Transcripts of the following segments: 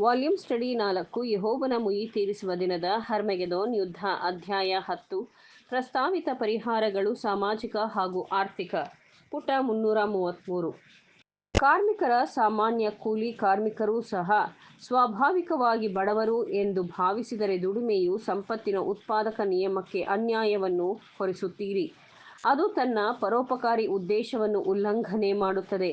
Volume study 4 ಯೆಹೋವನ ಮುಯ್ಯಿ ತೀರಿಸುವ ದಿನದ ಹರ್ಮೆಗೆದೋನ್ ಯುದ್ಧ ಅಧ್ಯಾಯ 10 ಪ್ರಸ್ತಾವಿತ ಪರಿಹಾರಗಳು ಸಾಮಾಜಿಕ ಹಾಗೂ ಆರ್ಥಿಕ ಪುಟ 333 ಕಾರ್ಮಿಕರ ಸಾಮಾನ್ಯ ಕೂಲಿ ಕಾರ್ಮಿಕರೂ ಸಹ ಸ್ವಾಭಾವಿಕವಾಗಿ ಬಡವರು ಎಂದು ಭಾವಿಸಿದರೆ ದುಡಿಮೆಯು ಸಂಪತ್ತಿನ ಉತ್ಪಾದಕ ನಿಯಮಕ್ಕೆ ಅನ್ಯಾಯವನ್ನು ಹೊರಿಸುತ್ತೀರಿ. ಅದು ತನ್ನ ಪರೋಪಕಾರಿ ಉದ್ದೇಶವನ್ನು ಉಲ್ಲಂಘನೆ ಮಾಡುತ್ತದೆ.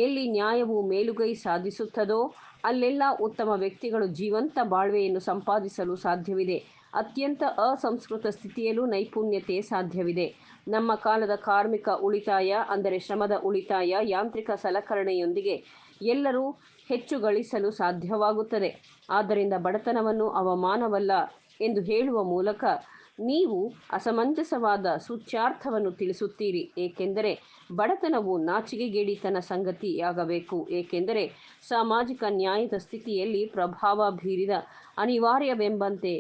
ಎಲ್ಲಿ ನ್ಯಾಯವು ಮೇಲುಗೈ ಸಾಧಿಸುತ್ತದೋ ಅಲ್ಲೆಲ್ಲ ಉತ್ತಮ ವ್ಯಕ್ತಿಗಳು ಜೀವಂತ ಬಾಳ್ವೆಯನ್ನು ಸಂಪಾದಿಸಲು ಸಾಧ್ಯವಿದೆ. ಅತ್ಯಂತ ಅಸಂಸ್ಕೃತ ಸ್ಥಿತಿಯಲ್ಲೂ ನೈಪುಣ್ಯತೆ ಸಾಧ್ಯವಿದೆ. ನಮ್ಮ ಕಾಲದ ಕಾರ್ಮಿಕ ಉಳಿತಾಯ ಅಂದರೆ ಶ್ರಮದ ಉಳಿತಾಯ ಯಾಂತ್ರಿಕ ಸಲಕರಣೆಯೊಂದಿಗೆ ಎಲ್ಲರೂ ಹೆಚ್ಚು ಗಳಿಸಲು ಸಾಧ್ಯವಾಗುತ್ತದೆ. ಆದ್ದರಿಂದ ಬಡತನವನ್ನು ಅವಮಾನವಲ್ಲ ಎಂದು ಹೇಳುವ ಮೂಲಕ ನೀವು ಅಸಮಂಜಸವಾದ ಸೂಚ್ಯಾರ್ಥವನ್ನು ತಿಳಿಸುತ್ತೀರಿ, ಏಕೆಂದರೆ ಬಡತನವು ನಾಚಿಕೆಗೇಡಿತನ ಸಂಗತಿಯಾಗಬೇಕು, ಏಕೆಂದರೆ ಸಾಮಾಜಿಕ ನ್ಯಾಯದ ಸ್ಥಿತಿಯಲ್ಲಿ ಪ್ರಭಾವ ಬೀರಿದ ಅನಿವಾರ್ಯವೆಂಬಂತೆ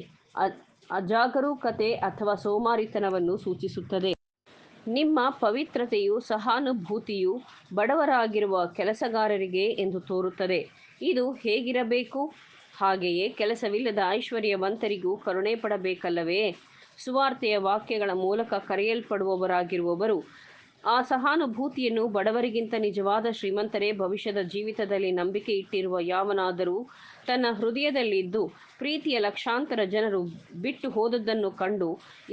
ಅಜಾಗರೂಕತೆ ಅಥವಾ ಸೋಮಾರಿತನವನ್ನು ಸೂಚಿಸುತ್ತದೆ. ನಿಮ್ಮ ಪವಿತ್ರತೆಯು ಸಹಾನುಭೂತಿಯು ಬಡವರಾಗಿರುವ ಕೆಲಸಗಾರರಿಗೆ ಎಂದು ತೋರುತ್ತದೆ. ಇದು ಹೇಗಿರಬೇಕು? ಹಾಗೆಯೇ ಕೆಲಸವಿಲ್ಲದ ಐಶ್ವರ್ಯವಂತರಿಗೂ ಕರುಣೆ ಪಡಬೇಕಲ್ಲವೇ? ಸುವಾರ್ತೆಯ ವಾಕ್ಯಗಳ ಮೂಲಕ ಕರೆಯಲ್ಪಡುವವರಾಗಿರುವವರು ಆ ಸಹಾನುಭೂತಿಯನ್ನು ಬಡವರಿಗಿಂತ ನಿಜವಾದ ಶ್ರೀಮಂತರೇ. ಭವಿಷ್ಯದ ಜೀವಿತದಲ್ಲಿ ನಂಬಿಕೆ ಇಟ್ಟಿರುವ ಯಾವನಾದರೂ ತನ್ನ ಹೃದಯದಲ್ಲಿದ್ದು ಪ್ರೀತಿಯ ಲಕ್ಷಾಂತರ ಜನರು ಬಿಟ್ಟು ಹೋದದ್ದನ್ನು ಕಂಡು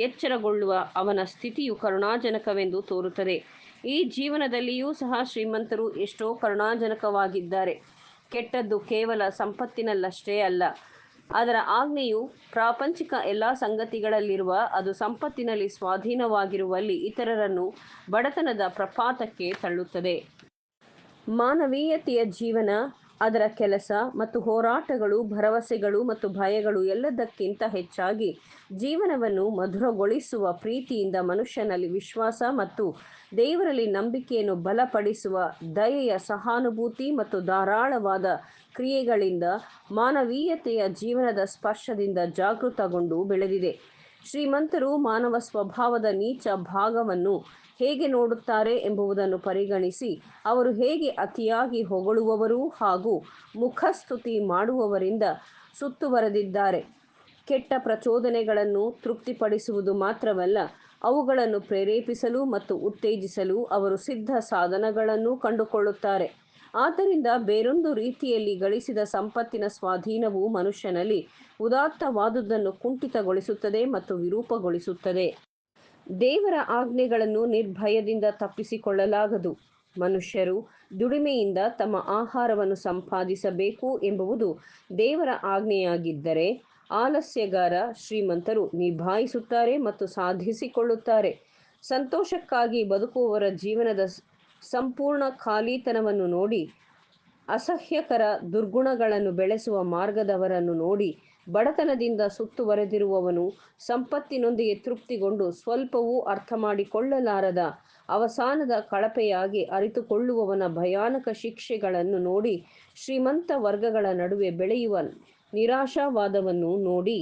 ಎಚ್ಚರಗೊಳ್ಳುವ ಅವನ ಸ್ಥಿತಿಯು ಕರುಣಾಜನಕವೆಂದು ತೋರುತ್ತದೆ. ಈ ಜೀವನದಲ್ಲಿಯೂ ಸಹ ಶ್ರೀಮಂತರು ಎಷ್ಟೋ ಕರುಣಾಜನಕವಾಗಿದ್ದಾರೆ. ಕೆಟ್ಟದ್ದು ಕೇವಲ ಸಂಪತ್ತಿನಲ್ಲಷ್ಟೇ ಅಲ್ಲ, ಅದರ ಆಜ್ಞೆಯು ಪ್ರಾಪಂಚಿಕ ಎಲ್ಲ ಸಂಗತಿಗಳಲ್ಲಿರುವ ಅದು ಸಂಪತ್ತಿನಲ್ಲಿ ಸ್ವಾಧೀನವಾಗಿರುವಲ್ಲಿ ಇತರರನ್ನು ಬಡತನದ ಪ್ರಪಾತಕ್ಕೆ ತಳ್ಳುತ್ತದೆ. ಮಾನವೀಯತೆಯ ಜೀವನ, ಅದರ ಕೆಲಸ ಮತ್ತು ಹೋರಾಟಗಳು, ಭರವಸೆಗಳು ಮತ್ತು ಭಯಗಳು ಎಲ್ಲದಕ್ಕಿಂತ ಹೆಚ್ಚಾಗಿ ಜೀವನವನ್ನು ಮಧುರಗೊಳಿಸುವ ಪ್ರೀತಿಯಿಂದ ಮನುಷ್ಯನಲ್ಲಿ ವಿಶ್ವಾಸ ಮತ್ತು ದೇವರಲ್ಲಿ ನಂಬಿಕೆಯನ್ನು ಬಲಪಡಿಸುವ ದಯೆಯ ಸಹಾನುಭೂತಿ ಮತ್ತು ಧಾರಾಳವಾದ ಕ್ರಿಯೆಗಳಿಂದ ಮಾನವೀಯತೆಯ ಜೀವನದ ಸ್ಪರ್ಶದಿಂದ ಜಾಗೃತಗೊಂಡು ಬೆಳೆದಿದೆ. ಶ್ರೀಮಂತರು ಮಾನವ ಸ್ವಭಾವದ ನೀಚ ಭಾಗವನ್ನು ಹೇಗೆ ನೋಡುತ್ತಾರೆ ಎಂಬುದನ್ನು ಪರಿಗಣಿಸಿ ಅವರು ಹೇಗೆ ಅತಿಯಾಗಿ ಹೊಗಳುವವರು ಹಾಗೂ ಮುಖಸ್ತುತಿ ಮಾಡುವವರಿಂದ ಸುತ್ತುವರೆದಿದ್ದಾರೆ. ಕೆಟ್ಟ ಪ್ರಚೋದನೆಗಳನ್ನು ತೃಪ್ತಿಪಡಿಸುವುದು ಮಾತ್ರವಲ್ಲ, ಅವುಗಳನ್ನು ಪ್ರೇರೇಪಿಸಲು ಮತ್ತು ಉತ್ತೇಜಿಸಲು ಅವರು ಸಿದ್ಧ ಸಾಧನಗಳನ್ನು ಕಂಡುಕೊಳ್ಳುತ್ತಾರೆ. ಆದ್ದರಿಂದ ಬೇರೊಂದು ರೀತಿಯಲ್ಲಿ ಗಳಿಸಿದ ಸಂಪತ್ತಿನ ಸ್ವಾಧೀನವು ಮನುಷ್ಯನಲ್ಲಿ ಉದಾತ್ತವಾದುದನ್ನು ಕುಂಠಿತಗೊಳಿಸುತ್ತದೆ ಮತ್ತು ವಿರೂಪಗೊಳಿಸುತ್ತದೆ. ದೇವರ ಆಜ್ಞೆಗಳನ್ನು ನಿರ್ಭಯದಿಂದ ತಪ್ಪಿಸಿಕೊಳ್ಳಲಾಗದು. ಮನುಷ್ಯರು ದುಡಿಮೆಯಿಂದ ತಮ್ಮ ಆಹಾರವನ್ನು ಸಂಪಾದಿಸಬೇಕು ಎಂಬುದು ದೇವರ ಆಜ್ಞೆಯಾಗಿದ್ದರೆ, ಆಲಸ್ಯಗಾರ ಶ್ರೀಮಂತರು ನಿಭಾಯಿಸುತ್ತಾರೆ ಮತ್ತು ಸಾಧಿಸಿಕೊಳ್ಳುತ್ತಾರೆ. ಸಂತೋಷಕ್ಕಾಗಿ ಬದುಕುವವರ ಜೀವನದ ಸಂಪೂರ್ಣ ಖಾಲಿತನವನ್ನು ನೋಡಿ, ಅಸಹ್ಯಕರ ದುರ್ಗುಣಗಳನ್ನು ಬೆಳೆಸುವ ಮಾರ್ಗದವರನ್ನು ನೋಡಿ, ಬಡತನದಿಂದ ಸುತ್ತುವರೆದಿರುವವನು ಸಂಪತ್ತಿನೊಂದಿಗೆ ತೃಪ್ತಿಗೊಂಡು ಸ್ವಲ್ಪವೂ ಅರ್ಥಮಾಡಿಕೊಳ್ಳಲಾರದ ಅವಸಾನದ ಕಳಪೆಯಾಗಿ ಅರಿತುಕೊಳ್ಳುವವನ ಭಯಾನಕ ಶಿಕ್ಷೆಗಳನ್ನು ನೋಡಿ, ಶ್ರೀಮಂತ ವರ್ಗಗಳ ನಡುವೆ ಬೆಳೆಯುವ ನಿರಾಶಾವಾದವನ್ನು ನೋಡಿ,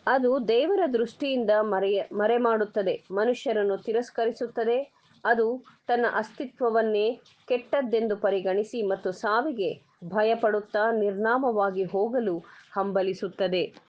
ಅದು ದೇವರ ದೃಷ್ಟಿಯಿಂದ ಮರೆಮಾಡುತ್ತದೆ, ಮನುಷ್ಯರನ್ನು ತಿರಸ್ಕರಿಸುತ್ತದೆ. ಅದು ತನ್ನ ಅಸ್ತಿತ್ವವನ್ನೇ ಕೆಟ್ಟದ್ದೆಂದು ಪರಿಗಣಿಸಿ ಮತ್ತು ಸಾವಿಗೆ ಭಯಪಡುತ್ತಾ ನಿರ್ನಾಮವಾಗಿ ಹೋಗಲು ಹಂಬಲಿಸುತ್ತದೆ.